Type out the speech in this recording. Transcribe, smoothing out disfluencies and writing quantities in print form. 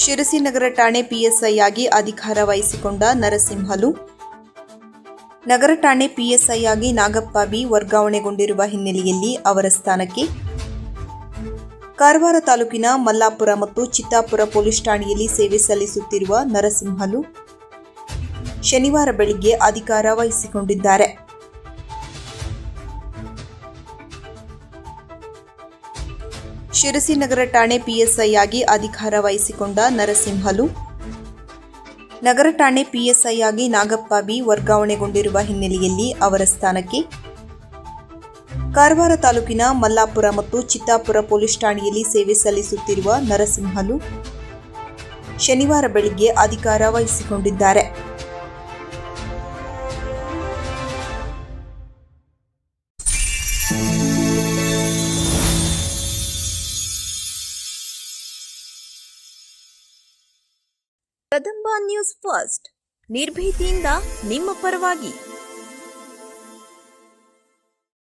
ಶಿರಸಿ ನಗರ ಠಾಣೆ ಪಿಎಸ್ಐ ಆಗಿ ಅಧಿಕಾರ ವಹಿಸಿಕೊಂಡ ನರಸಿಂಹಲು. ನಗರ ಠಾಣೆ ಪಿಎಸ್ಐ ಆಗಿ ನಾಗಪ್ಪ ಬಿ ವರ್ಗಾವಣೆಗೊಂಡಿರುವ ಹಿನ್ನೆಲೆಯಲ್ಲಿ ಅವರ ಸ್ಥಾನಕ್ಕೆ ಕಾರವಾರ ತಾಲೂಕಿನ ಮಲ್ಲಾಪುರ ಮತ್ತು ಚಿತ್ತಾಪುರ ಪೊಲೀಸ್ ಠಾಣೆಯಲ್ಲಿ ಸೇವೆ ಸಲ್ಲಿಸುತ್ತಿರುವ ನರಸಿಂಹಲು ಶನಿವಾರ ಬೆಳಿಗ್ಗೆ ಅಧಿಕಾರ ವಹಿಸಿಕೊಂಡಿದ್ದಾರೆ. ಶಿರಸಿ ನಗರ ಠಾಣೆ ಪಿಎಸ್ಐ ಆಗಿ ಅಧಿಕಾರ ವಹಿಸಿಕೊಂಡ ನರಸಿಂಹಲು ನಗರ ಠಾಣೆ ಪಿಎಸ್ಐ ಆಗಿ ನಾಗಪ್ಪ ಬಿ ವರ್ಗಾವಣೆಗೊಂಡಿರುವ ಹಿನ್ನೆಲೆಯಲ್ಲಿ ಅವರ ಸ್ಥಾನಕ್ಕೆ ಕಾರವಾರ ತಾಲೂಕಿನ ಮಲ್ಲಾಪುರ ಮತ್ತು ಚಿತ್ತಾಪುರ ಪೊಲೀಸ್ ಠಾಣೆಯಲ್ಲಿ ಸೇವೆ ಸಲ್ಲಿಸುತ್ತಿರುವ ನರಸಿಂಹಲು ಶನಿವಾರ ಬೆಳಿಗ್ಗೆ ಅಧಿಕಾರ ವಹಿಸಿಕೊಂಡಿದ್ದಾರೆ. ಕದಂಬ ನ್ಯೂಸ್ ಫಸ್ಟ್, ನಿರ್ಭೀತಿಯಿಂದ ನಿಮ್ಮ ಪರವಾಗಿ.